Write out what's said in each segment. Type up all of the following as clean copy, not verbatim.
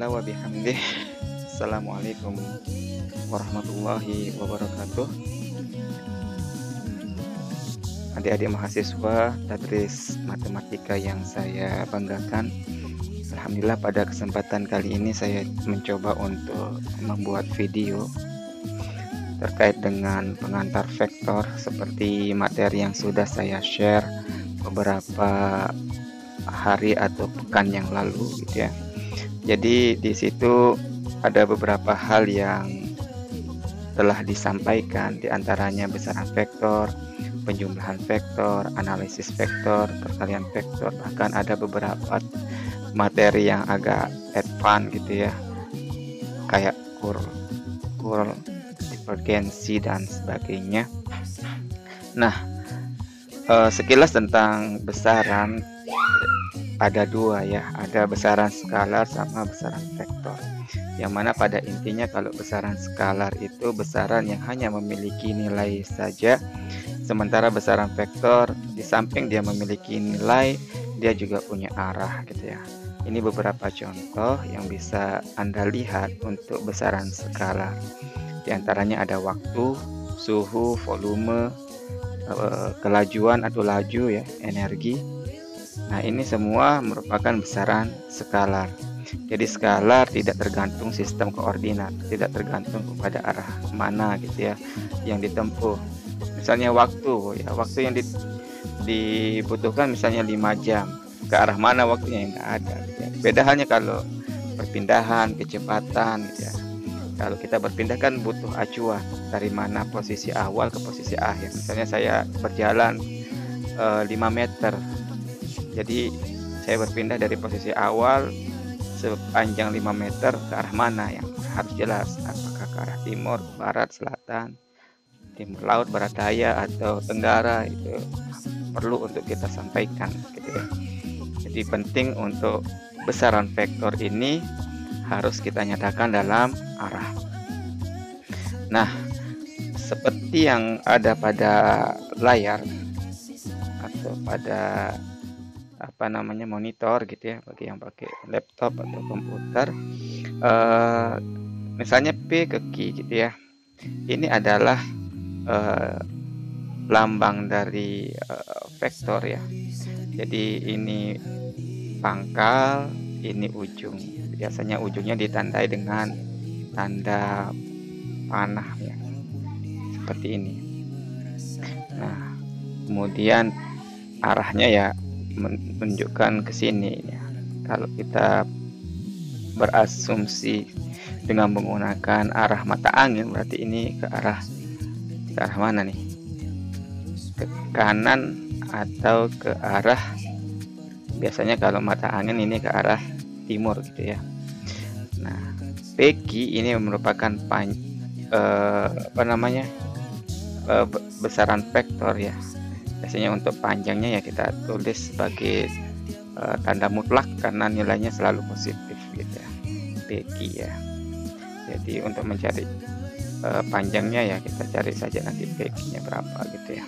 wa bihamdih. Assalamualaikum warahmatullahi wabarakatuh. Adik-adik mahasiswa tadris matematika yang saya banggakan, alhamdulillah pada kesempatan kali ini saya mencoba untuk membuat video terkait dengan pengantar vektor seperti materi yang sudah saya share beberapa hari atau pekan yang lalu gitu ya. Jadi di situ ada beberapa hal yang telah disampaikan, diantaranya besaran vektor, penjumlahan vektor, analisis vektor, perkalian vektor, bahkan ada beberapa materi yang agak advance gitu ya, kayak kurl, divergensi dan sebagainya. Nah, sekilas tentang besaran ada dua ya, ada besaran skalar sama besaran vektor. Yang mana pada intinya kalau besaran skalar itu besaran yang hanya memiliki nilai saja, sementara besaran vektor di samping dia memiliki nilai, dia juga punya arah gitu ya. Ini beberapa contoh yang bisa Anda lihat untuk besaran skalar. Di antaranya ada waktu, suhu, volume, kelajuan atau laju ya, energi. Nah, ini semua merupakan besaran skalar. Jadi skalar tidak tergantung sistem koordinat, tidak tergantung kepada arah mana gitu ya yang ditempuh. Misalnya waktu ya, waktu yang dibutuhkan misalnya 5 jam, ke arah mana waktunya yang nggak ada gitu ya. Beda halnya kalau perpindahan, kecepatan gitu ya. Kalau kita berpindah kan butuh acuan dari mana posisi awal ke posisi akhir. Misalnya saya berjalan 5 meter, jadi saya berpindah dari posisi awal sepanjang 5 meter ke arah mana yang harus jelas, apakah ke arah timur, barat, selatan, timur laut, barat daya, atau tenggara. Itu perlu untuk kita sampaikan gitu ya. Jadi penting untuk besaran vektor ini harus kita nyatakan dalam arah. Nah, seperti yang ada pada layar atau pada monitor gitu ya, bagi yang pakai laptop atau komputer, misalnya P ke Q gitu ya, ini adalah lambang dari vektor ya. Jadi ini pangkal, ini ujung. Biasanya ujungnya ditandai dengan tanda panah ya, seperti ini. Nah, kemudian arahnya ya menunjukkan ke sini ya. Kalau kita berasumsi dengan menggunakan arah mata angin, berarti ini ke arah mana nih? Ke kanan atau ke arah, biasanya kalau mata angin ini ke arah timur gitu ya. Nah, PQ ini merupakan besaran vektor ya. Biasanya untuk panjangnya ya kita tulis sebagai tanda mutlak karena nilainya selalu positif gitu ya, PQ ya. Jadi untuk mencari panjangnya ya kita cari saja nanti PQ-nya berapa gitu ya.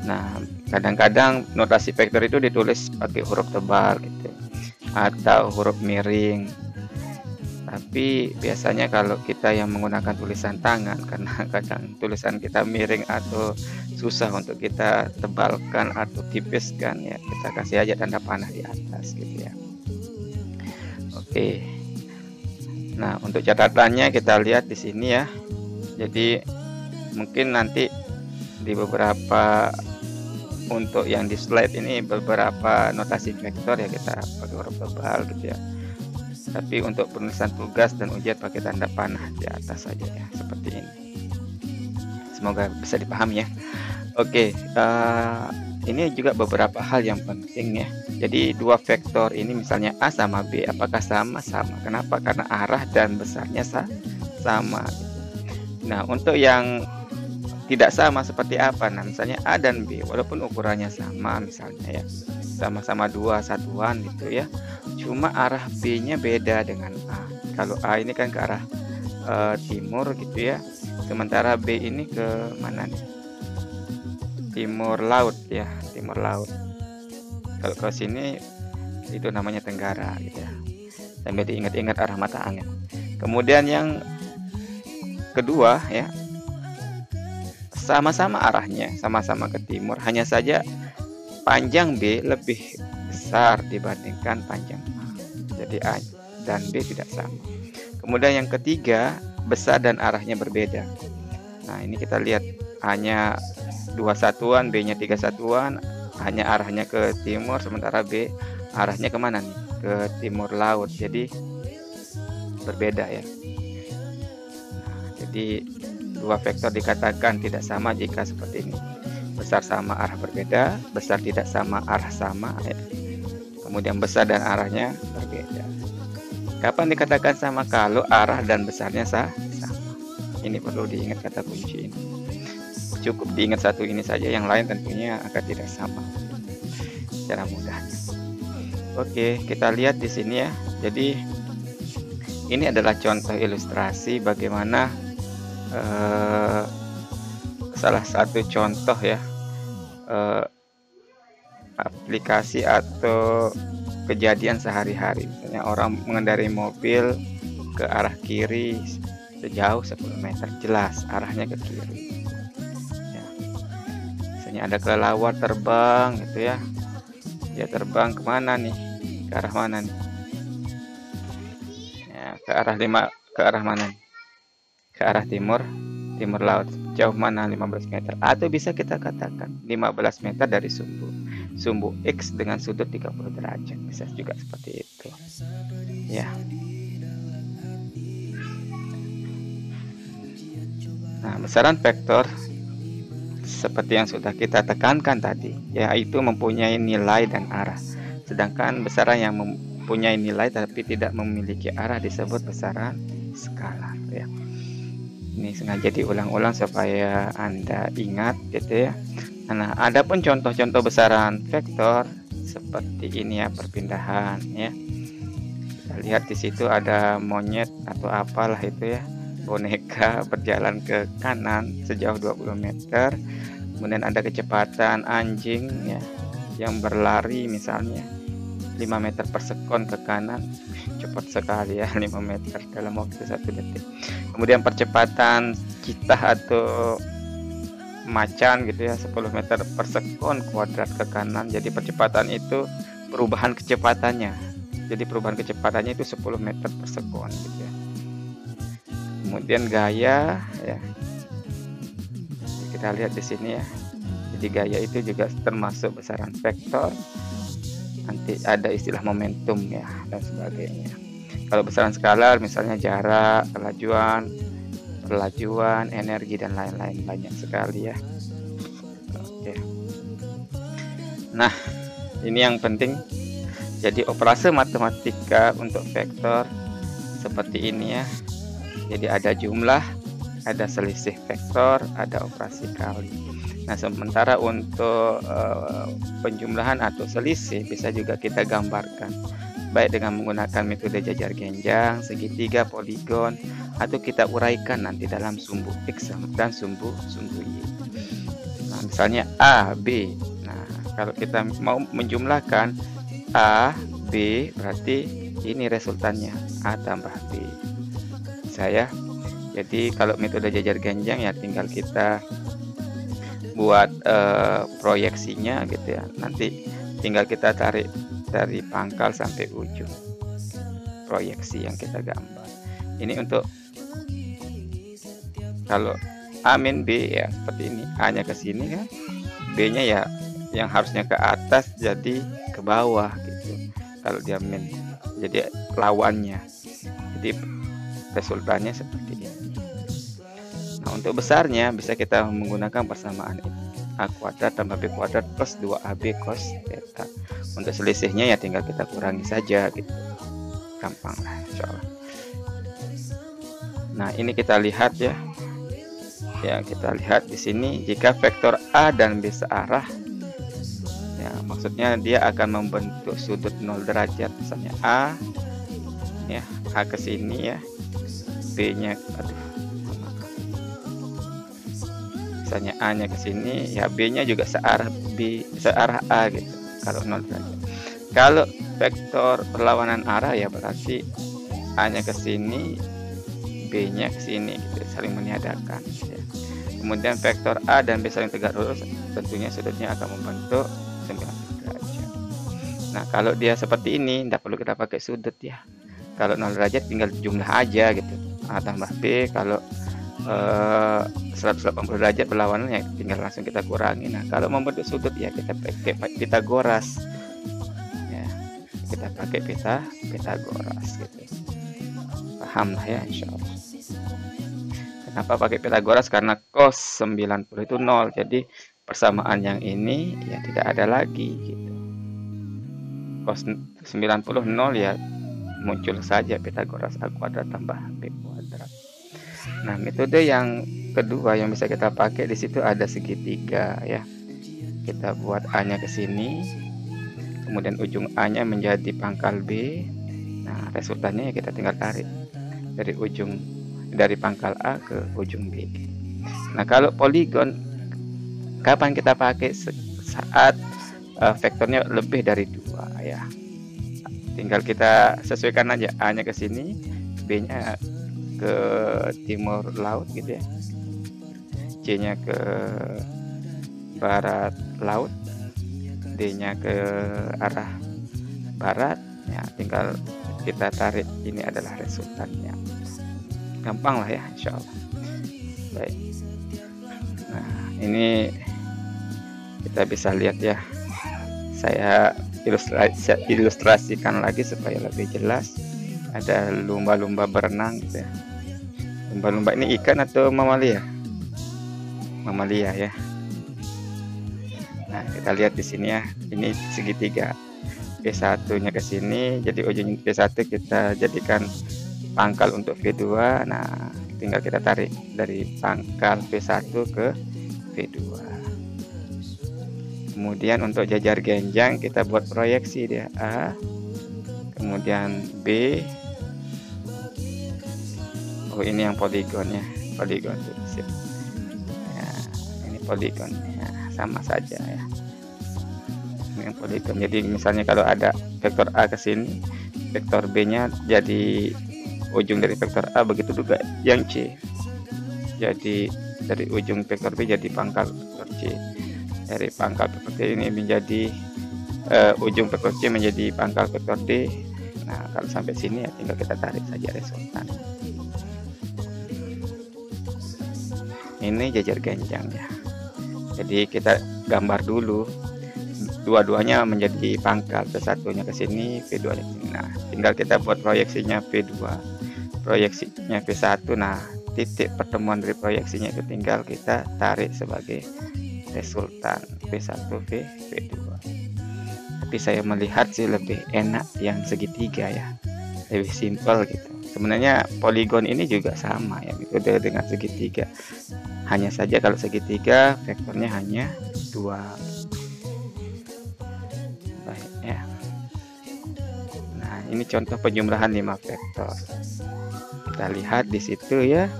Nah, kadang-kadang notasi vektor itu ditulis pakai huruf tebal gitu atau huruf miring. Tapi biasanya kalau kita yang menggunakan tulisan tangan, karena kadang tulisan kita miring atau susah untuk kita tebalkan atau tipiskan ya, kita kasih aja tanda panah di atas gitu ya. Oke. Nah, untuk catatannya kita lihat di sini ya. Jadi mungkin nanti di beberapa, untuk yang di slide ini beberapa notasi vektor ya kita pakai huruf tebal gitu ya. Tapi untuk penulisan tugas dan ujian pakai tanda panah di atas saja ya, seperti ini. Semoga bisa dipahami ya. Oke, ini juga beberapa hal yang penting ya. Jadi dua vektor ini misalnya A sama B, apakah sama? Sama. Kenapa? Karena arah dan besarnya sama. Nah, untuk yang tidak sama seperti apa? Nah, misalnya A dan B, walaupun ukurannya sama misalnya ya, sama-sama 2 satuan gitu ya, cuma arah B-nya beda dengan A. Kalau A ini kan ke arah timur gitu ya, sementara B ini ke mana nih? Timur laut ya, timur laut. Kalau ke sini itu namanya tenggara gitu ya. sambil diingat-ingat arah mata angin. Kemudian yang kedua ya, sama-sama arahnya, sama-sama ke timur, hanya saja panjang B lebih besar dibandingkan panjang A. Jadi A dan B tidak sama. Kemudian yang ketiga, besar dan arahnya berbeda. Nah, ini kita lihat A-nya 2 satuan, B-nya 3 satuan, hanya arahnya ke timur, sementara B arahnya kemana nih? Ke timur laut. Jadi berbeda ya. Nah, jadi dua vektor dikatakan tidak sama jika seperti ini. Besar sama arah berbeda, besar tidak sama arah sama ya. Kemudian besar dan arahnya berbeda. Kapan dikatakan sama? Kalau arah dan besarnya sama. Ini perlu diingat kata kunci ini. Cukup diingat satu ini saja, yang lain tentunya akan tidak sama secara mudahnya. Oke, kita lihat di sini ya. Jadi ini adalah contoh ilustrasi bagaimana salah satu contoh ya aplikasi atau kejadian sehari-hari. Misalnya orang mengendarai mobil ke arah kiri sejauh 10 meter, jelas arahnya ke kiri ya. Misalnya ada kelelawar terbang gitu ya, dia terbang kemana nih, ke arah mana nih ya, ke arah mana nih? Ke arah timur laut. Jauh mana? 15 meter. Atau bisa kita katakan 15 meter dari sumbu X dengan sudut 30 derajat. Bisa juga seperti itu ya. Nah, besaran vektor seperti yang sudah kita tekankan tadi, yaitu mempunyai nilai dan arah. Sedangkan besaran yang mempunyai nilai tapi tidak memiliki arah disebut besaran skalar ya. Ini sengaja diulang-ulang supaya Anda ingat gitu ya. Nah, ada pun contoh-contoh besaran vektor seperti ini ya, perpindahan ya. Kita lihat di situ ada monyet atau apalah itu ya, boneka berjalan ke kanan sejauh 20 meter. Kemudian ada kecepatan anjing ya, yang berlari misalnya 5 meter per sekon ke kanan. Cepat sekali ya, 5 meter dalam waktu 1 detik. Kemudian percepatan citah atau macan gitu ya, 10 meter per sekon kuadrat ke kanan. Jadi percepatan itu perubahan kecepatannya. Jadi perubahan kecepatannya itu 10 meter per sekon gitu ya. Kemudian gaya ya, kita lihat di sini ya. Jadi gaya itu juga termasuk besaran vektor. Nanti ada istilah momentum ya dan sebagainya. Kalau besaran skalar misalnya jarak, kelajuan, energi dan lain-lain, banyak sekali ya. Oke. Nah, ini yang penting. Jadi operasi matematika untuk vektor seperti ini ya. Jadi ada jumlah, ada selisih vektor, ada operasi kali. Nah, sementara untuk penjumlahan atau selisih bisa juga kita gambarkan baik dengan menggunakan metode jajar genjang, segitiga, poligon, atau kita uraikan nanti dalam sumbu X dan sumbu Y. Nah, misalnya A, B. Nah, kalau kita mau menjumlahkan A, B, berarti ini resultannya A tambah B. Saya jadi kalau metode jajar genjang ya tinggal kita buat proyeksinya gitu ya. Nanti tinggal kita tarik dari pangkal sampai ujung proyeksi yang kita gambar. Ini untuk kalau A min B ya seperti ini. A-nya ke sini kan, B-nya ya yang harusnya ke atas jadi ke bawah gitu. Kalau dia min, jadi lawannya. Jadi resultannya seperti ini. Nah, untuk besarnya bisa kita menggunakan persamaan ini. A kuadrat tambah B kuadrat plus 2AB cos theta. Untuk selisihnya ya tinggal kita kurangi saja gitu. Gampang lah insyaallah. Nah, ini kita lihat ya. Ya, kita lihat di sini jika vektor A dan B searah ya, maksudnya dia akan membentuk sudut 0 derajat. Misalnya A ya, A ke sini ya. B-nya misalnya A-nya ke sini ya, B-nya juga searah A gitu kalau 0 derajat. Kalau vektor berlawanan arah ya berarti A-nya ke sini, B-nya ke sini gitu, saling meniadakan ya. Kemudian vektor A dan B saling tegak lurus, tentunya sudutnya akan membentuk 90 derajat. Nah, kalau dia seperti ini tidak perlu kita pakai sudut ya. Kalau 0 derajat tinggal jumlah aja gitu. A tambah B, kalau 180 derajat berlawanan ya tinggal langsung kita kurangi. Nah, kalau membentuk sudut ya kita pakai Pitagoras. Ya, kita pakai Pitagoras gitu. Paham lah ya insyaallah. Kenapa pakai Pitagoras? Karena cos 90 itu 0. Jadi persamaan yang ini ya tidak ada lagi gitu. Cos 90 0 ya muncul saja Pitagoras A kuadrat tambah B kuadrat. Nah, metode yang kedua yang bisa kita pakai di situ ada segitiga ya. Kita buat A-nya ke sini, kemudian ujung A-nya menjadi pangkal B. Nah, resultannya ya kita tinggal tarik dari pangkal A ke ujung B. Nah, kalau poligon kapan kita pakai? Saat vektornya lebih dari 2 ya. Tinggal kita sesuaikan aja, A-nya ke sini, B-nya ke timur laut gitu ya, C-nya ke barat laut, D-nya ke arah barat ya, tinggal kita tarik, ini adalah resultannya. Gampang lah ya insyaallah. Baik, nah ini kita bisa lihat ya, saya ilustrasikan lagi supaya lebih jelas. Ada lumba-lumba berenang gitu ya. Lumba-lumba ini ikan atau mamalia? Mamalia ya. Nah, kita lihat di sini ya, ini segitiga. P1-nya ke sini, jadi ujung P1 kita jadikan pangkal untuk V2. Nah, tinggal kita tarik dari pangkal P1 ke V2. Kemudian untuk jajar genjang kita buat proyeksi dia A, kemudian B. Oh, ini yang poligonnya, poligon ya, ini poligon ya, sama saja ya, ini yang poligon. Jadi misalnya kalau ada vektor A ke sini, vektor B nya jadi ujung dari vektor A, begitu juga yang C, jadi dari ujung vektor B jadi pangkal vektor C, dari pangkal vektor C ini menjadi ujung vektor C menjadi pangkal vektor D. Nah, kalau sampai sini ya tinggal kita tarik saja resultan. Ini jajar genjang ya. Jadi kita gambar dulu dua-duanya menjadi pangkal, P1-nya ke sini, P2-nya ke sini. Nah, tinggal kita buat proyeksinya P2, proyeksinya P1. Nah, titik pertemuan dari proyeksinya itu tinggal kita tarik sebagai resultan P1 P2. Tapi saya melihat sih lebih enak yang segitiga ya, lebih simpel gitu. Sebenarnya poligon ini juga sama ya, metode dengan segitiga. Hanya saja kalau segitiga vektornya hanya 2. Baik ya. Nah, ini contoh penjumlahan 5 vektor. Kita lihat di situ ya.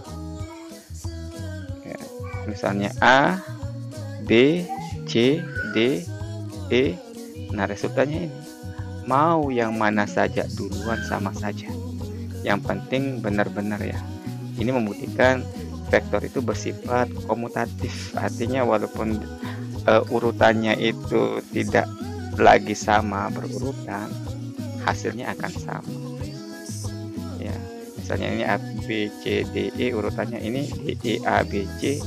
Misalnya A, B, C, D, E. Nah, resultannya ini. Mau yang mana saja duluan sama saja. Yang penting benar-benar ya. Ini membuktikan vektor itu bersifat komutatif. Artinya walaupun urutannya itu tidak lagi sama berurutan, hasilnya akan sama. Ya, misalnya ini A, B, C, D, E, urutannya ini D, E, A, B, C.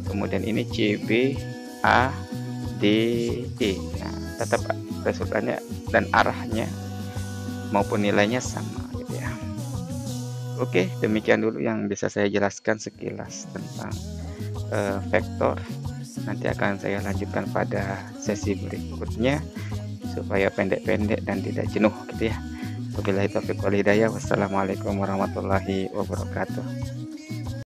Kemudian ini C, B, A, D, E. Nah, tetap resultannya dan arahnya maupun nilainya sama gitu ya. Oke, demikian dulu yang bisa saya jelaskan sekilas tentang vektor. Nanti akan saya lanjutkan pada sesi berikutnya supaya pendek-pendek dan tidak jenuh gitu ya. Wabillahi taufiq wal hidayah. Wassalamualaikum warahmatullahi wabarakatuh.